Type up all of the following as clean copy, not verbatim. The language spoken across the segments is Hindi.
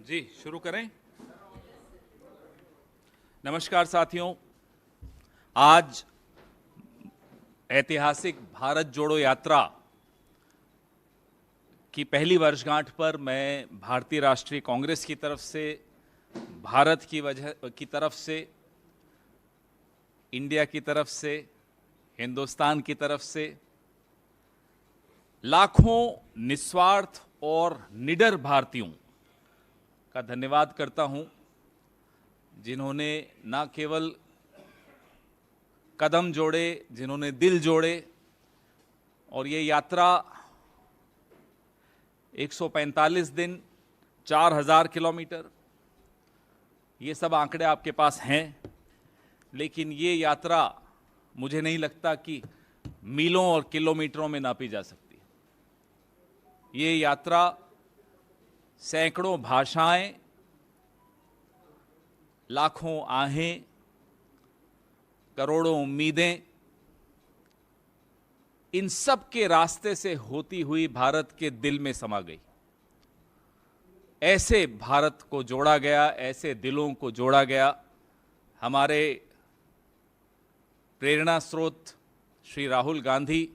जी शुरू करें। नमस्कार साथियों, आज ऐतिहासिक भारत जोड़ो यात्रा की पहली वर्षगांठ पर मैं भारतीय राष्ट्रीय कांग्रेस की तरफ से, भारत की तरफ से, इंडिया की तरफ से, हिंदुस्तान की तरफ से लाखों निस्वार्थ और निडर भारतीयों का धन्यवाद करता हूं, जिन्होंने न केवल कदम जोड़े, जिन्होंने दिल जोड़े। और ये यात्रा 145 दिन, 4000 किलोमीटर, ये सब आंकड़े आपके पास हैं, लेकिन ये यात्रा मुझे नहीं लगता कि मीलों और किलोमीटरों में नापी जा सकती। ये यात्रा सैकड़ों भाषाएं, लाखों आहें, करोड़ों उम्मीदें, इन सब के रास्ते से होती हुई भारत के दिल में समा गई। ऐसे भारत को जोड़ा गया, ऐसे दिलों को जोड़ा गया। हमारे प्रेरणा स्रोत श्री राहुल गांधी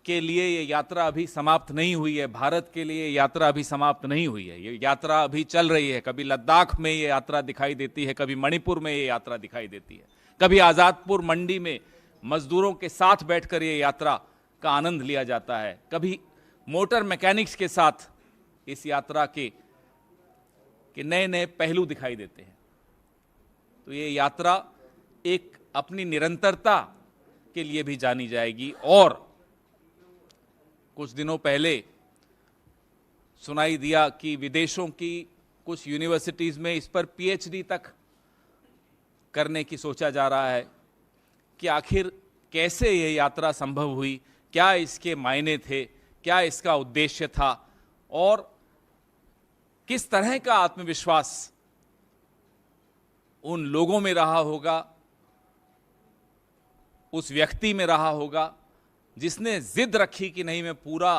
के लिए ये यात्रा अभी समाप्त नहीं हुई है, भारत के लिए यात्रा अभी समाप्त नहीं हुई है, ये यात्रा अभी चल रही है। कभी लद्दाख में ये यात्रा दिखाई देती है, कभी मणिपुर में ये यात्रा दिखाई देती है, कभी आज़ादपुर मंडी में मजदूरों के साथ बैठकर ये यात्रा का आनंद लिया जाता है, कभी मोटर मैकेनिक्स के साथ इस यात्रा के नए नए पहलू दिखाई देते हैं। तो ये यात्रा एक अपनी निरंतरता के लिए भी जानी जाएगी। और कुछ दिनों पहले सुनाई दिया कि विदेशों की कुछ यूनिवर्सिटीज़ में इस पर पीएचडी तक करने की सोचा जा रहा है कि आखिर कैसे ये यात्रा संभव हुई, क्या इसके मायने थे, क्या इसका उद्देश्य था, और किस तरह का आत्मविश्वास उन लोगों में रहा होगा, उस व्यक्ति में रहा होगा जिसने जिद रखी कि नहीं, मैं पूरा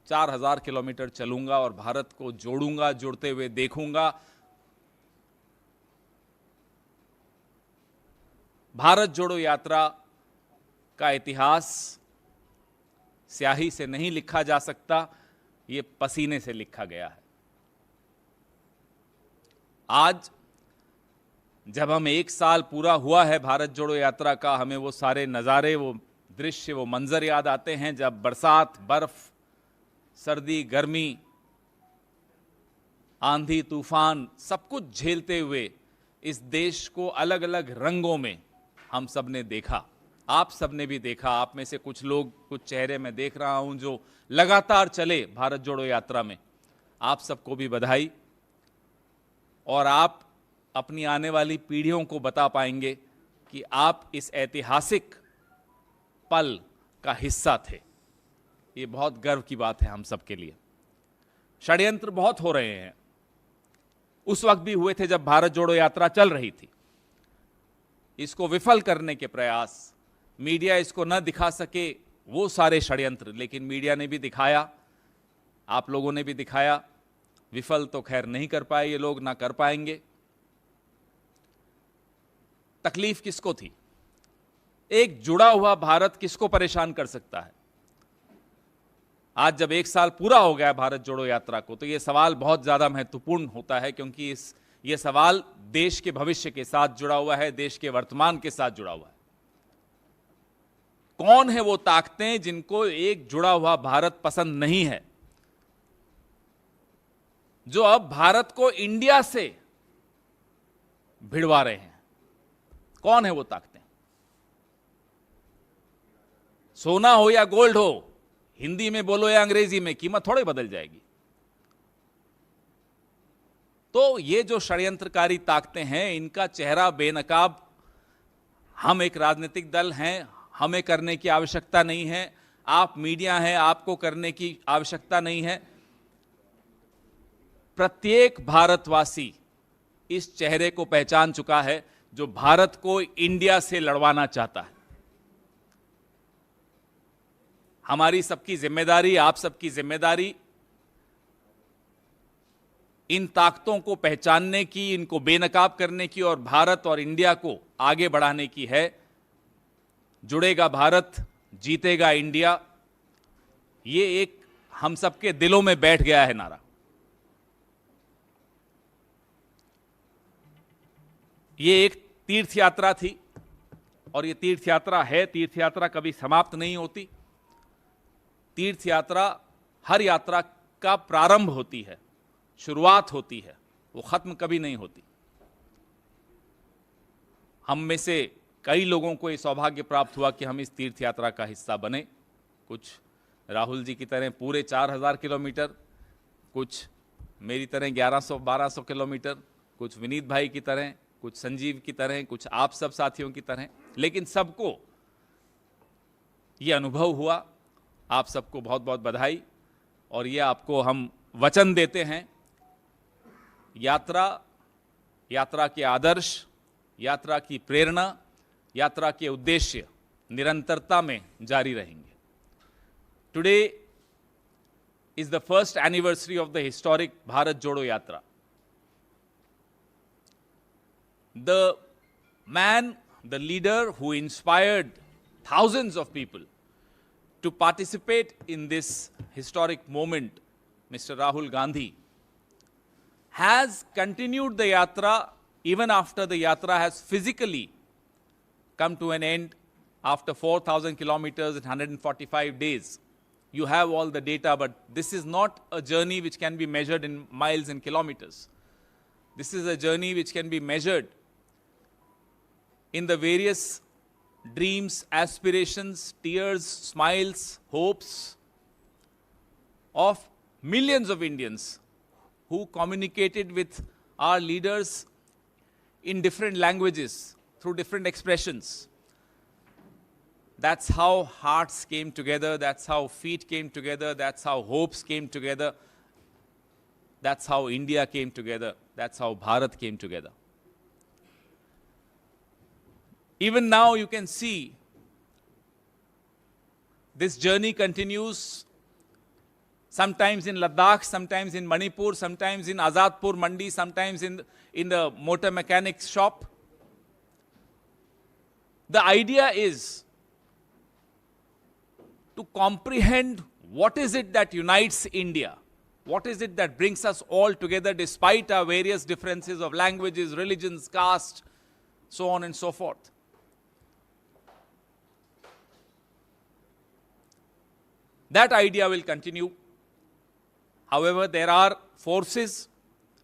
4000 किलोमीटर चलूंगा और भारत को जोड़ूंगा, जुड़ते हुए देखूंगा। भारत जोड़ो यात्रा का इतिहास स्याही से नहीं लिखा जा सकता, ये पसीने से लिखा गया है। आज जब हम 1 साल पूरा हुआ है भारत जोड़ो यात्रा का, हमें वो सारे नज़ारे, वो दृश्य, वो मंजर याद आते हैं जब बरसात, बर्फ, सर्दी, गर्मी, आंधी, तूफान, सब कुछ झेलते हुए इस देश को अलग अलग रंगों में हम सब ने देखा। आप सब ने भी देखा। आप में से कुछ लोग, कुछ चेहरे मैं देख रहा हूं जो लगातार चले भारत जोड़ो यात्रा में। आप सबको भी बधाई। और आप अपनी आने वाली पीढ़ियों को बता पाएंगे कि आप इस ऐतिहासिक पल का हिस्सा थे। ये बहुत गर्व की बात है हम सब के लिए। षड्यंत्र बहुत हो रहे हैं, उस वक्त भी हुए थे जब भारत जोड़ो यात्रा चल रही थी। इसको विफल करने के प्रयास, मीडिया इसको न दिखा सके, वो सारे षड्यंत्र, लेकिन मीडिया ने भी दिखाया, आप लोगों ने भी दिखाया। विफल तो खैर नहीं कर पाए ये लोग, ना कर पाएंगे। तकलीफ किसको थी? एक जुड़ा हुआ भारत किसको परेशान कर सकता है? आज जब 1 साल पूरा हो गया भारत जोड़ो यात्रा को, तो यह सवाल बहुत ज्यादा महत्वपूर्ण होता है, क्योंकि यह सवाल देश के भविष्य के साथ जुड़ा हुआ है, देश के वर्तमान के साथ जुड़ा हुआ है। कौन है वो ताकतें जिनको एक जुड़ा हुआ भारत पसंद नहीं है, जो अब भारत को इंडिया से भिड़वा रहे हैं? कौन है वो ताकतें? सोना हो या गोल्ड हो, हिंदी में बोलो या अंग्रेजी में, कीमत थोड़ी बदल जाएगी। तो ये जो षड्यंत्रकारी ताकतें हैं, इनका चेहरा बेनकाब हम एक राजनीतिक दल हैं, हमें करने की आवश्यकता नहीं है। आप मीडिया हैं, आपको करने की आवश्यकता नहीं है। प्रत्येक भारतवासी इस चेहरे को पहचान चुका है जो भारत को इंडिया से लड़वाना चाहता है। हमारी सबकी जिम्मेदारी, आप सबकी जिम्मेदारी इन ताकतों को पहचानने की, इनको बेनकाब करने की और भारत और इंडिया को आगे बढ़ाने की है। जुड़ेगा भारत, जीतेगा इंडिया, ये एक हम सबके दिलों में बैठ गया है नारा। ये एक तीर्थ यात्रा थी और ये तीर्थ यात्रा है। तीर्थ यात्रा कभी समाप्त नहीं होती। तीर्थ यात्रा हर यात्रा का प्रारंभ होती है, शुरुआत होती है, वो खत्म कभी नहीं होती। हम में से कई लोगों को ये सौभाग्य प्राप्त हुआ कि हम इस तीर्थ यात्रा का हिस्सा बने। कुछ राहुल जी की तरह पूरे 4000 किलोमीटर, कुछ मेरी तरह 1100-1200 किलोमीटर, कुछ विनीत भाई की तरह, कुछ संजीव की तरह, कुछ आप सब साथियों की तरह, लेकिन सबको ये अनुभव हुआ। आप सबको बहुत बहुत बधाई। और ये आपको हम वचन देते हैं, यात्रा के आदर्श, यात्रा की प्रेरणा, यात्रा के उद्देश्य निरंतरता में जारी रहेंगे। Today is the first anniversary of the historic Bharat Jodo Yatra. The man, the leader who inspired thousands of people to participate in this historic moment, Mr. Rahul Gandhi, has continued the yatra even after the yatra has physically come to an end after 4,000 kilometers and 145 days. You have all the data, but this is not a journey which can be measured in miles and kilometers. This is a journey which can be measured in the various dreams, aspirations, tears, smiles, hopes of millions of Indians who communicated with our leaders in different languages, through different expressions. That's how hearts came together, that's how feet came together, that's how hopes came together, that's how India came together, that's how Bharat came together. Even now you can see this journey continues, sometimes in Ladakh, sometimes in Manipur, sometimes in Azadpur Mandi, sometimes in the motor mechanics shop. The idea is to comprehend what is it that unites India, what is it that brings us all together despite our various differences of languages, religions, caste, so on and so forth. That idea will continue. However, there are forces,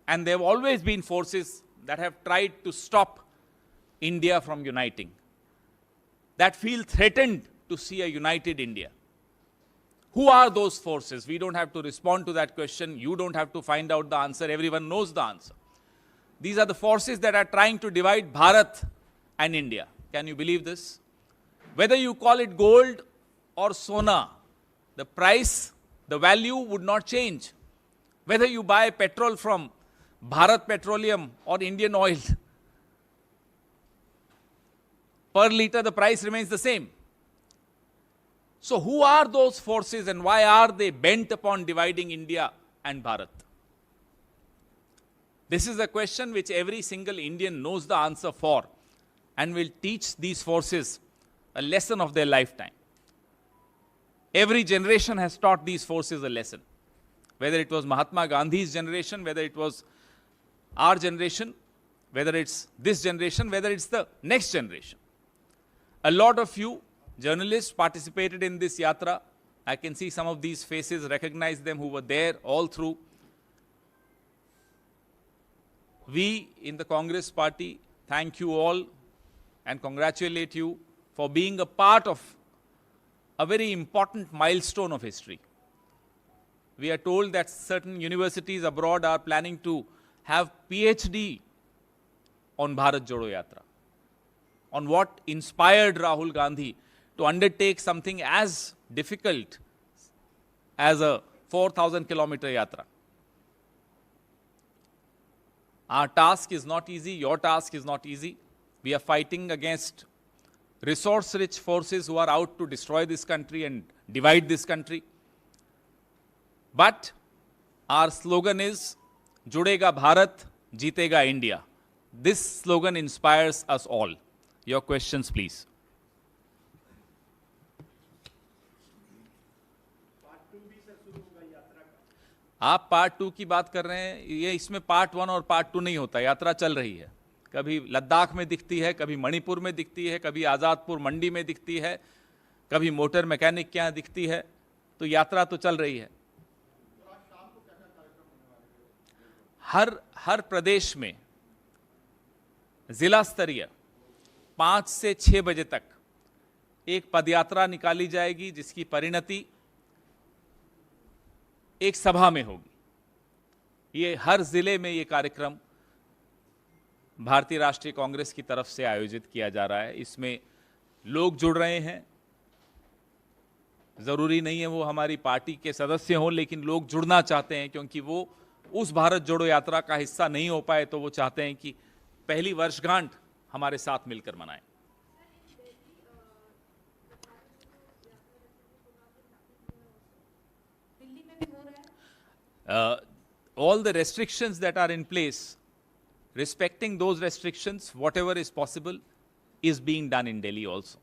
and there have always been forces that have tried to stop India from uniting, that feel threatened to see a united India. Who are those forces? We don't have to respond to that question. You don't have to find out the answer. Everyone knows the answer. These are the forces that are trying to divide Bharat and India. Can you believe this? Whether you call it gold or sona, the price, the value would not change. Whether you buy petrol from Bharat Petroleum or Indian Oil, per liter the price remains the same. So who are those forces and why are they bent upon dividing India and Bharat? This is a question which every single Indian knows the answer for and will teach these forces a lesson of their lifetime. Every generation has taught these forces a lesson. Whether it was Mahatma Gandhi's generation, whether it was our generation, whether it's this generation, whether it's the next generation. A lot of you journalists participated in this yatra. I can see some of these faces, recognize them who were there all through. We in the Congress party thank you all and congratulate you for being a part of a very important milestone of history. We are told that certain universities abroad are planning to have PhD on Bharat Jodo Yatra, on what inspired Rahul Gandhi to undertake something as difficult as a 4,000 kilometer yatra. Our task is not easy, your task is not easy. We are fighting against resource-rich forces who are out to destroy this country and divide this country. But our slogan is, जुड़ेगा भारत, जीतेगा India. This slogan inspires us all. Your questions, please. आप पार्ट 2 की बात कर रहे हैं. ये इसमें पार्ट 1 और पार्ट 2 नहीं होता. यात्रा चल रही है. कभी लद्दाख में दिखती है, कभी मणिपुर में दिखती है, कभी आज़ादपुर मंडी में दिखती है, कभी मोटर मैकेनिक के यहाँ दिखती है. तो यात्रा तो चल रही है. हर प्रदेश में जिला स्तरीय 5 से 6 बजे तक एक पदयात्रा निकाली जाएगी, जिसकी परिणति एक सभा में होगी. ये हर जिले में ये कार्यक्रम भारतीय राष्ट्रीय कांग्रेस की तरफ से आयोजित किया जा रहा है. इसमें लोग जुड़ रहे हैं. जरूरी नहीं है वो हमारी पार्टी के सदस्य हों, लेकिन लोग जुड़ना चाहते हैं, क्योंकि वो उस भारत जोड़ो यात्रा का हिस्सा नहीं हो पाए, तो वो चाहते हैं कि पहली वर्षगांठ हमारे साथ मिलकर मनाएं. All the restrictions that are in place, respecting those restrictions, whatever is possible, is being done in Delhi also.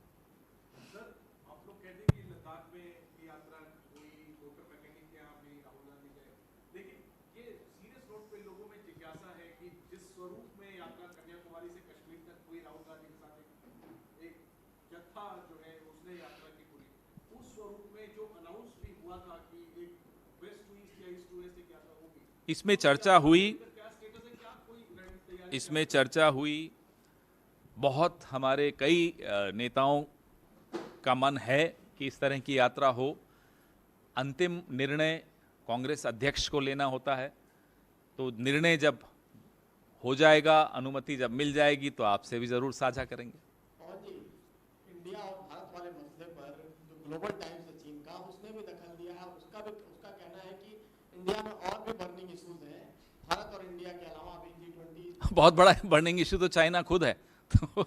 Sir, आप लोग कहते हैं कि लद्दाख में ये यात्रा हुई, मोटर मैकेनिक के यहाँ भी राहुल गांधी गए, लेकिन ये सीरियस नोट पे लोगों में जिज्ञासा है कि जिस स्वरूप में यात्रा कन्याकुमारी से कश्मीर तक हुई राहुल गांधी के साथ एक जत्था जो है उसने यात्रा की पूरी, उस स्वरूप में जो अनाउंस भी हुआ था कि एक वेस्ट टू ईस्ट या ईस्ट टू वेस्ट एक यात्रा होगी, इसमें चर्चा हुई. क्या स्टेटस है, क्या कोई तैयारी? इसमें चर्चा हुई. बहुत हमारे कई नेताओं का मन है कि इस तरह की यात्रा हो. अंतिम निर्णय कांग्रेस अध्यक्ष को लेना होता है. तो निर्णय जब हो जाएगा, अनुमति जब मिल जाएगी, तो आपसे भी जरूर साझा करेंगे. और जी, इंडिया और भारत वाले मसले पर जो ग्लोबल टाइम्स है चीन का, उसने भी दखल दिया है. उसका कहना है कि इंडिया में और भी बर्निंग इश्यूज हैं, भारत और इंडिया के अलावा अभी G20. बहुत बड़ा बर्निंग इशू तो चाइना खुद है. तो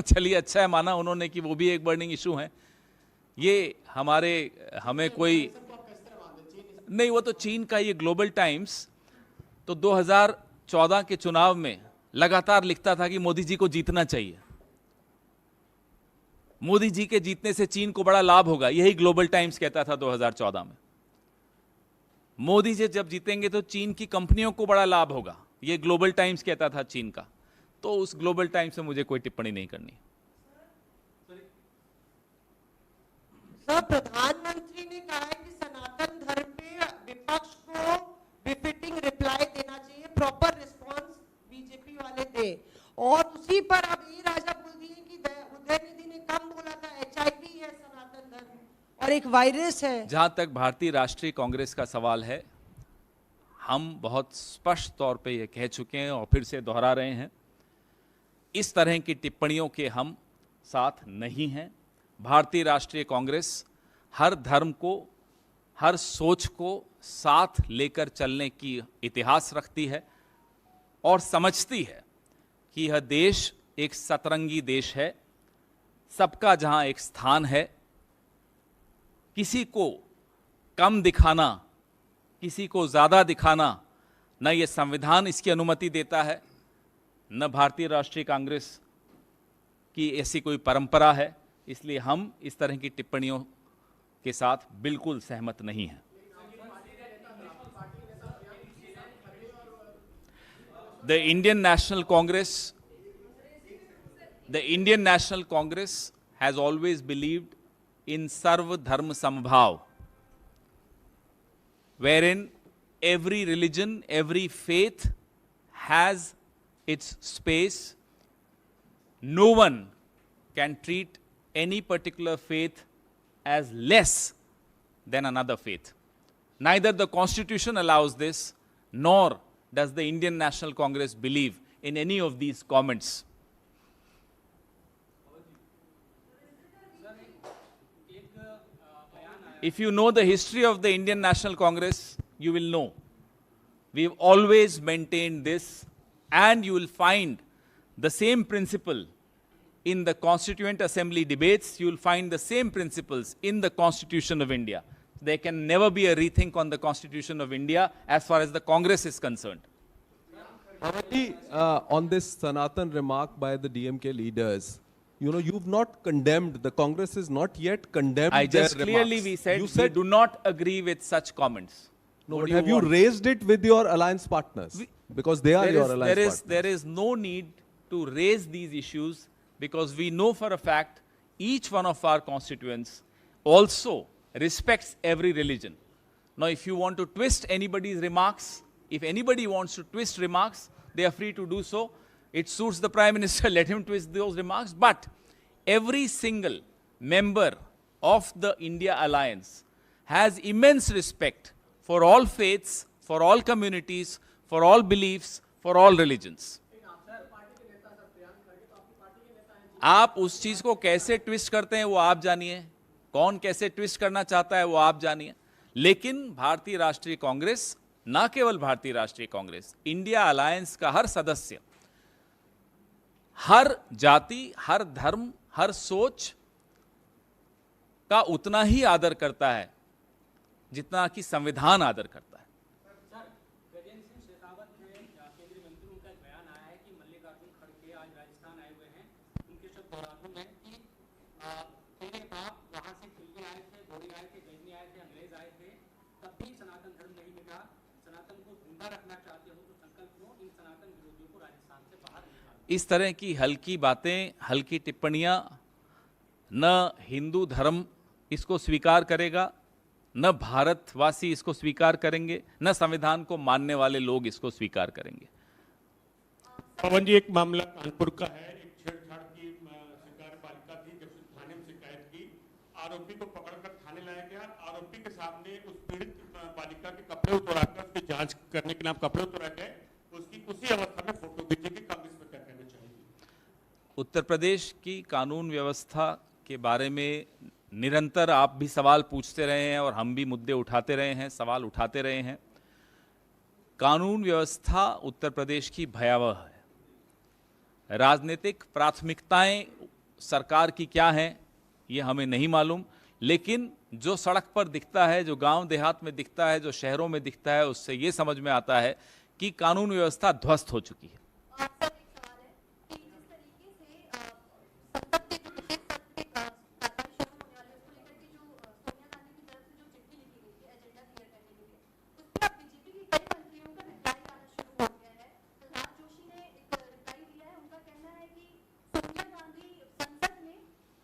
चलिए, अच्छा है, माना उन्होंने कि वो भी एक बर्निंग इशू है. ये हमें कोई नहीं, वो तो चीन का. ये ग्लोबल टाइम्स तो 2014 के चुनाव में लगातार लिखता था कि मोदी जी को जीतना चाहिए, मोदी जी के जीतने से चीन को बड़ा लाभ होगा. यही ग्लोबल टाइम्स कहता था 2014 में. मोदी जी जब जीतेंगे तो चीन की कंपनियों को बड़ा लाभ होगा, ये ग्लोबल टाइम्स कहता था चीन का. तो उस ग्लोबल टाइम्स से मुझे कोई टिप्पणी नहीं करनी. सर, प्रधानमंत्री ने कहा है कि सनातन धर्म पे विपक्ष को बिफिटिंग रिप्लाई देना चाहिए, प्रॉपर रिस्पांस बीजेपी वाले दे. और उसी पर अब ये राजा बोल दिए कि उदयनिधि ने कम बोला था, HIV है सनातन धर्म और एक वायरस है. जहां तक भारतीय राष्ट्रीय कांग्रेस का सवाल है, हम बहुत स्पष्ट तौर पे ये कह चुके हैं और फिर से दोहरा रहे हैं, इस तरह की टिप्पणियों के हम साथ नहीं हैं. भारतीय राष्ट्रीय कांग्रेस हर धर्म को, हर सोच को साथ लेकर चलने की इतिहास रखती है और समझती है कि यह देश एक सतरंगी देश है, सबका जहां एक स्थान है. किसी को कम दिखाना, किसी को ज्यादा दिखाना, न ये संविधान इसकी अनुमति देता है, न भारतीय राष्ट्रीय कांग्रेस की ऐसी कोई परंपरा है. इसलिए हम इस तरह की टिप्पणियों के साथ बिल्कुल सहमत नहीं हैं. The Indian National Congress has always believed in Sarva Dharma Samabhav, wherein every religion, every faith has its space. No one can treat any particular faith as less than another faith. Neither the Constitution allows this, nor does the Indian National Congress believe in any of these comments. If you know the history of the Indian National Congress, you will know we've always maintained this, and you will find the same principle in the Constituent Assembly debates. You will find the same principles in the Constitution of India. There can never be a rethink on the Constitution of India as far as the Congress is concerned. Pawar, on this Sanatan remark by the DMK leaders, you know, you've not condemned, the Congress is not yet condemned I their just clearly remarks. we said, You we said do not agree with such comments. no, What but do have you want? raised it with your alliance partners? Because they are There your is- alliance partners. there is no need to raise these issues because we know for a fact each one of our constituents also respects every religion. Now, if you want to twist anybody's remarks, if anybody wants to twist remarks, they are free to do so. It suits the Prime Minister, let him twist those remarks. But every single member of the India Alliance has immense respect for all faiths, for all communities, for all beliefs, for all religions. आप उस चीज को कैसे ट्विस्ट करते हैं वो आप जानिए, कौन कैसे ट्विस्ट करना चाहता है वो आप जानिए, लेकिन भारतीय राष्ट्रीय कांग्रेस, ना केवल भारतीय राष्ट्रीय कांग्रेस, इंडिया अलायंस का हर सदस्य हर जाति, हर धर्म, हर सोच का उतना ही आदर करता है जितना कि संविधान आदर करता है। सर, गजेंद्र सिंह शेखावत ने केंद्रीय मंत्री उनका एक बयान आया है कि मल्लिकार्जुन खड़गे आज राजस्थान आए हुए हैं। उनके शब्द दोहराता हूं मैं कि तेरे बाप वहां से दिल्ली आए थे, गोरी आए थे, गजनी आए थे, अंग्रेज आए थे, तब भी सनातन धर्म नहीं मिटा। सनातन को जिंदा रखना चाहते हो तो संकल्प लो, इन सनातन विरोधियों को राजस्थान से बाहर निकालो। इस तरह की हल्की बातें, हल्की टिप्पणियां न हिंदू धर्म इसको स्वीकार करेगा, न भारतवासी इसको स्वीकार करेंगे, न संविधान को मानने वाले लोग इसको स्वीकार करेंगे। पवन जी, एक मामला कानपुर का है। एक छेड़छाड़ की शिकार बालिका थी, जब थाने में शिकायत की, आरोपी को पकड़कर थाने लाया गया। आरोपी के सामने उस पीड़ित बालिका के कपड़े उतराकर उसकी जांच करने के नाम कपड़े उतरा गए। उसकी उसी अवस्था में फोटो खींची गई। कांग्रेस में क्या कहना चाहिए? उत्तर प्रदेश की कानून व्यवस्था के बारे में निरंतर आप भी सवाल पूछते रहे हैं और हम भी मुद्दे उठाते रहे हैं, सवाल उठाते रहे हैं। कानून व्यवस्था उत्तर प्रदेश की भयावह है। राजनीतिक प्राथमिकताएं सरकार की क्या हैं ये हमें नहीं मालूम, लेकिन जो सड़क पर दिखता है, जो गांव देहात में दिखता है, जो शहरों में दिखता है, उससे ये समझ में आता है कि कानून व्यवस्था ध्वस्त हो चुकी है। आपका एक सवाल है कि जिस तरीके से संसद के जो विशेष सत्र के कार्यवाही शुरू होने वाली है, उसको लेकर के जो सोनिया गांधी की तरफ से जो चिट्ठी लिखी गई थी एजेंडा क्लियर करने के लिए, उस पर अब बीजेपी के कई मंत्रियों का रिप्लाई आना शुरू हो गया है। प्रहलाद जोशी ने एक रिप्लाई दिया है। उनका कहना है कि सोनिया गांधी संसद में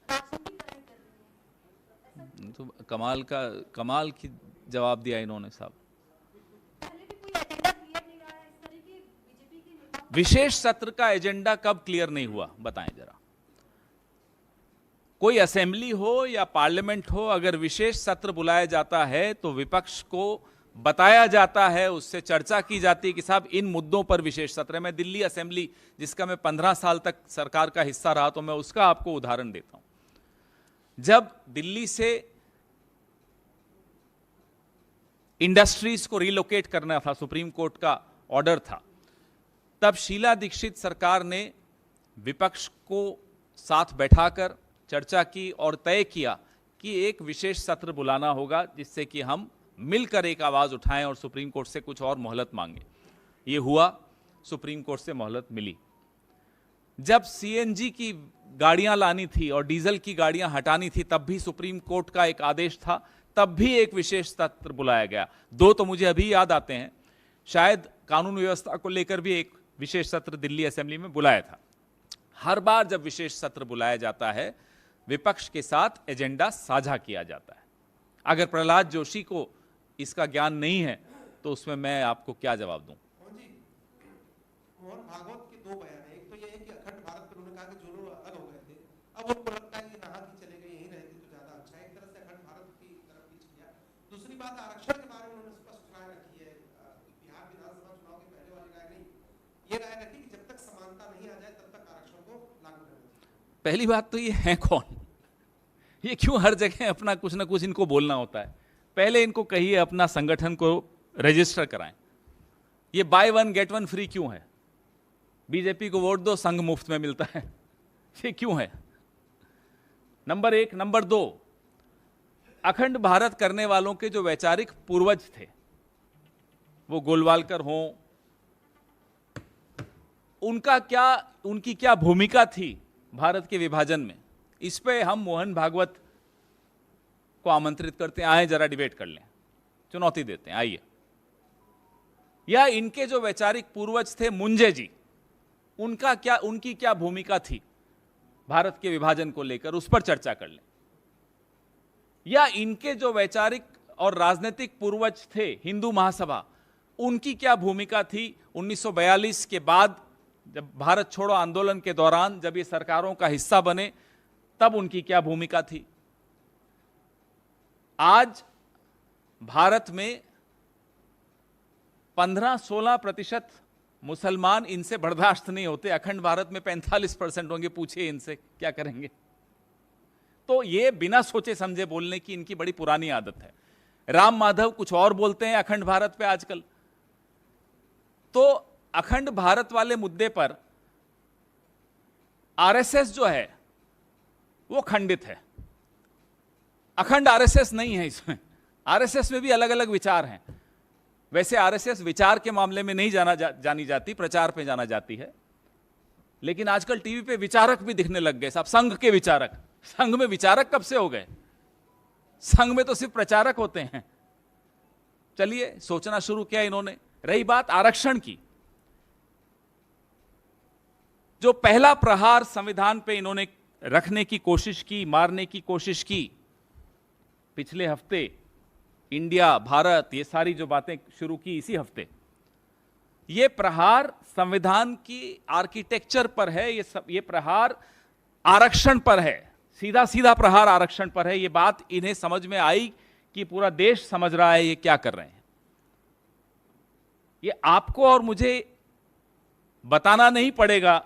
राजनीतिकरण कर रही है। तो कमाल की जवाब दिया इन्होंने साहब। पहले भी कोई एजेंडा क्लियर नहीं रहा है, इस तरह की बीजेपी के नेता विशेष सत्र का एजेंडा कब क्लियर नहीं हुआ बताएं जरा। कोई असेंबली हो या पार्लियामेंट हो, अगर विशेष सत्र बुलाया जाता है तो विपक्ष को बताया जाता है, उससे चर्चा की जाती है कि साहब इन मुद्दों पर विशेष सत्र है। मैं दिल्ली असेंबली, जिसका मैं 15 साल तक सरकार का हिस्सा रहा, तो मैं उसका आपको उदाहरण देता हूं। जब दिल्ली से इंडस्ट्रीज को रिलोकेट करना था, सुप्रीम कोर्ट का ऑर्डर था, तब शीला दीक्षित सरकार ने विपक्ष को साथ बैठाकर चर्चा की और तय किया कि एक विशेष सत्र बुलाना होगा जिससे कि हम मिलकर एक आवाज उठाएं और सुप्रीम कोर्ट से कुछ और मोहलत मांगे। ये हुआ, सुप्रीम कोर्ट से मोहलत मिली। जब सीएनजी की गाड़ियां लानी थी और डीजल की गाड़ियां हटानी थी, तब भी सुप्रीम कोर्ट का एक आदेश था, तब भी एक विशेष सत्र बुलाया गया। दो तो मुझे अभी याद आते हैं, शायद कानून व्यवस्था को लेकर भी एक विशेष सत्र दिल्ली असेंबली में बुलाया था। हर बार जब विशेष सत्र बुलाया जाता है, विपक्ष के साथ एजेंडा साझा किया जाता है। अगर प्रहलाद जोशी को इसका ज्ञान नहीं है तो उसमें मैं आपको क्या जवाब दूं? मोहन भागवत के दो बयान है। एक तो ये है कि अखंड भारत पर उन्होंने कहा कि जो लोग अलग हो गए थे, अब उनको लगता है कि यहाँ की चले गए, यहीं रहते तो ज्यादा अच्छा है। एक तरह से अखंड भारत की तरफ खींच लिया। दूसरी बात, आरक्षण के बारे में उन्होंने स्पष्ट राय रखी है। बिहार विधानसभा चुनाव के पहले वाली राय नहीं, ये राय रखी कि जब तक समानता नहीं आ जाए तब तक आरक्षण को लागू करना चाहिए। पहली बात तो ये है कौन? ये क्यों हर जगह अपना कुछ ना कुछ इनको बोलना होता है? पहले इनको कहिए अपना संगठन को रजिस्टर कराएं। ये by one get one free क्यों है? बीजेपी को वोट दो, संघ मुफ्त में मिलता है, ये क्यों है? नंबर एक। नंबर दो, अखंड भारत करने वालों के जो वैचारिक पूर्वज थे, वो गोलवालकर हों, उनकी क्या भूमिका थी भारत के विभाजन में, इस पे हम मोहन भागवत को आमंत्रित करते हैं, आए जरा डिबेट कर लें, चुनौती देते हैं, आइए। या इनके जो वैचारिक पूर्वज थे मुंजे जी, उनकी क्या भूमिका थी भारत के विभाजन को लेकर, उस पर चर्चा कर लें। या इनके जो वैचारिक और राजनीतिक पूर्वज थे हिंदू महासभा, उनकी क्या भूमिका थी 1942 के बाद, जब भारत छोड़ो आंदोलन के दौरान जब ये सरकारों का हिस्सा बने, तब उनकी क्या भूमिका थी। आज भारत में 15-16% मुसलमान इनसे बर्दाश्त नहीं होते, अखंड भारत में 45% होंगे, पूछिए इनसे क्या करेंगे। तो ये बिना सोचे समझे बोलने की इनकी बड़ी पुरानी आदत है। राम माधव कुछ और बोलते हैं अखंड भारत पे आजकल। तो अखंड भारत वाले मुद्दे पर आरएसएस जो है वो खंडित है, अखंड आरएसएस नहीं है। इसमें आरएसएस में भी अलग अलग विचार हैं। वैसे आरएसएस विचार के मामले में नहीं जानी जाती, प्रचार पे जाना जाती है। लेकिन आजकल टीवी पे विचारक भी दिखने लग गए साहब, संघ के विचारक। संघ में विचारक कब से हो गए? संघ में तो सिर्फ प्रचारक होते हैं। चलिए, सोचना शुरू किया इन्होंने। रही बात आरक्षण की, जो पहला प्रहार संविधान पे इन्होंने रखने की कोशिश की, मारने की कोशिश की, पिछले हफ्ते इंडिया भारत ये सारी जो बातें शुरू की इसी हफ्ते, ये प्रहार संविधान की आर्किटेक्चर पर है, ये प्रहार आरक्षण पर है, सीधा सीधा प्रहार आरक्षण पर है। ये बात इन्हें समझ में आई कि पूरा देश समझ रहा है ये क्या कर रहे हैं। ये आपको और मुझे बताना नहीं पड़ेगा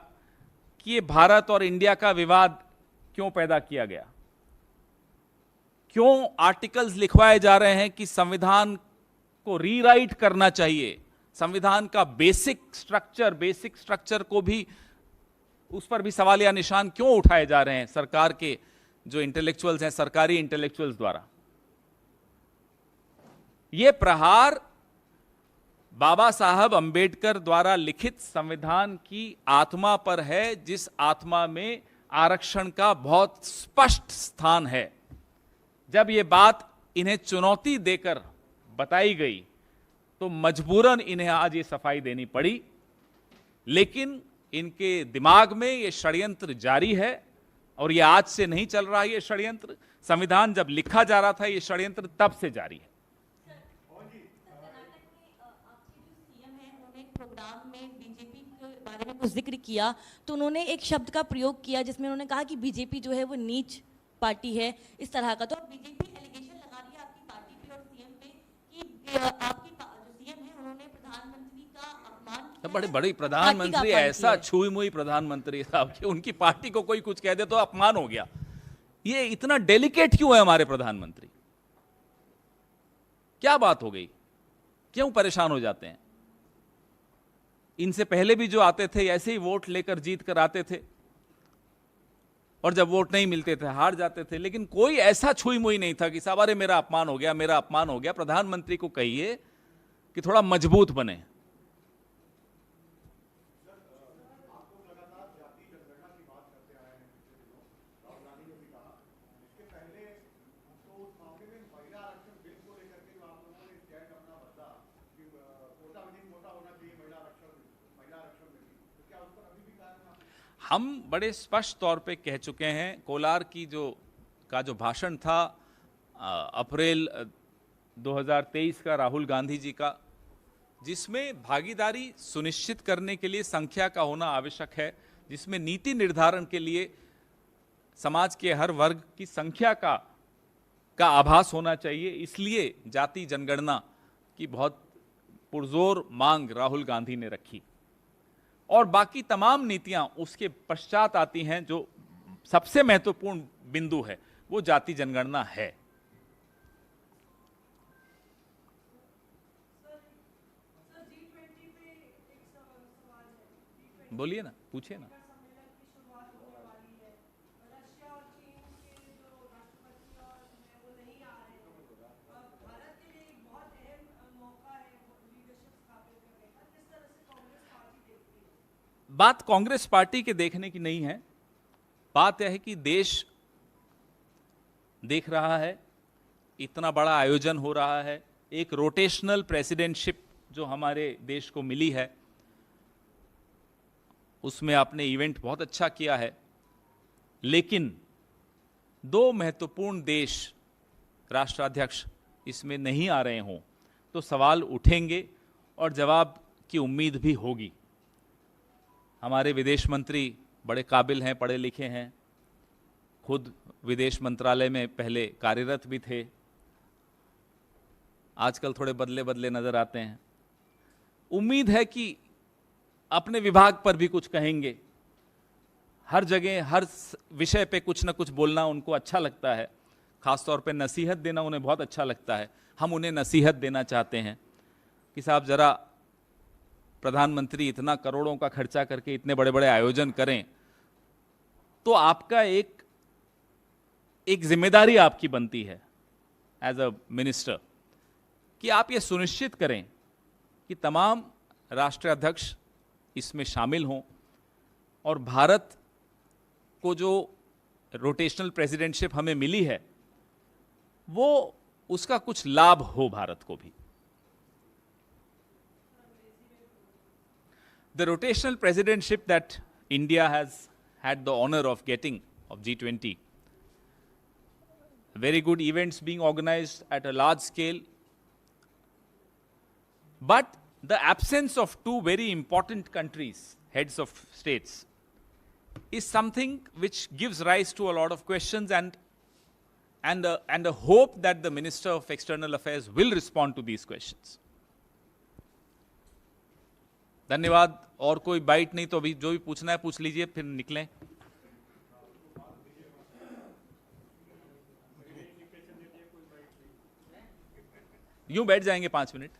कि ये भारत और इंडिया का विवाद क्यों पैदा किया गया, क्यों आर्टिकल्स लिखवाए जा रहे हैं कि संविधान को रीराइट करना चाहिए, संविधान का बेसिक स्ट्रक्चर को भी, उस पर भी सवालिया निशान क्यों उठाए जा रहे हैं सरकार के जो इंटेलेक्चुअल्स हैं, सरकारी इंटेलेक्चुअल्स द्वारा। यह प्रहार बाबा साहब अंबेडकर द्वारा लिखित संविधान की आत्मा पर है, जिस आत्मा में आरक्षण का बहुत स्पष्ट स्थान है। जब यह बात इन्हें चुनौती देकर बताई गई तो मजबूरन इन्हें आज ये सफाई देनी पड़ी। लेकिन इनके दिमाग में ये षड्यंत्र जारी है और ये आज से नहीं चल रहा है। ये षड्यंत्र संविधान जब लिखा जा रहा था, ये षड्यंत्र तब से जारी है। प्रोग्राम में बीजेपी के बारे में कुछ जिक्र किया तो उन्होंने एक शब्द का प्रयोग किया जिसमें उन्होंने कहा कि बीजेपी जो है वो नीच पार्टी है, इस तरह का। तो बीजेपी एलिगेशन लगा रही है आपकी पार्टी पे और सीएम पे कि आपकी जो सीएम है उन्होंने प्रधानमंत्री का अपमान, बड़े बड़े प्रधानमंत्री, ऐसा छुई मुई प्रधानमंत्री साहब कि उनकी पार्टी को कोई कुछ कह दे तो अपमान हो गया। ये इतना डेलिकेट क्यों है हमारे प्रधानमंत्री? क्या बात हो गई? क्यों परेशान हो जाते हैं? इनसे पहले भी जो आते थे ऐसे ही वोट लेकर जीत कर आते थे और जब वोट नहीं मिलते थे हार जाते थे। लेकिन कोई ऐसा छुई मुई नहीं था कि साहब अरे मेरा अपमान हो गया, मेरा अपमान हो गया। प्रधानमंत्री को कहिए कि थोड़ा मजबूत बने। हम बड़े स्पष्ट तौर पे कह चुके हैं। कोलार की जो भाषण था अप्रैल 2023 का राहुल गांधी जी का, जिसमें भागीदारी सुनिश्चित करने के लिए संख्या का होना आवश्यक है, जिसमें नीति निर्धारण के लिए समाज के हर वर्ग की संख्या का आभास होना चाहिए। इसलिए जाति जनगणना की बहुत पुरजोर मांग राहुल गांधी ने रखी और बाकी तमाम नीतियां उसके पश्चात आती हैं। जो सबसे महत्वपूर्ण बिंदु है वो जाति जनगणना है। बोलिए ना, पूछिए ना। बात कांग्रेस पार्टी के देखने की नहीं है, बात यह है कि देश देख रहा है, इतना बड़ा आयोजन हो रहा है, एक रोटेशनल प्रेसिडेंटशिप जो हमारे देश को मिली है, उसमें आपने इवेंट बहुत अच्छा किया है, लेकिन दो महत्वपूर्ण देश राष्ट्राध्यक्ष इसमें नहीं आ रहे हों तो सवाल उठेंगे और जवाब की उम्मीद भी होगी। हमारे विदेश मंत्री बड़े काबिल हैं, पढ़े लिखे हैं, खुद विदेश मंत्रालय में पहले कार्यरत भी थे, आजकल थोड़े बदले बदले नजर आते हैं। उम्मीद है कि अपने विभाग पर भी कुछ कहेंगे। हर जगह हर विषय पे कुछ ना कुछ बोलना उनको अच्छा लगता है, खासतौर पे नसीहत देना उन्हें बहुत अच्छा लगता है। हम उन्हें नसीहत देना चाहते हैं कि साहब जरा, प्रधानमंत्री इतना करोड़ों का खर्चा करके इतने बड़े बड़े आयोजन करें तो आपका एक जिम्मेदारी आपकी बनती है एज अ मिनिस्टर कि आप ये सुनिश्चित करें कि तमाम राष्ट्राध्यक्ष इसमें शामिल हों और भारत को जो रोटेशनल प्रेसिडेंटशिप हमें मिली है वो उसका कुछ लाभ हो भारत को भी। The rotational presidentship that India has had the honor of getting of G20, very good events being organized at a large scale, but the absence of two very important countries, heads of states, is something which gives rise to a lot of questions and a hope that the Minister of External Affairs will respond to these questions. धन्यवाद। और कोई बाइट नहीं तो अभी जो भी पूछना है पूछ लीजिए, फिर निकलें। यूं बैठ जाएंगे 5 मिनट।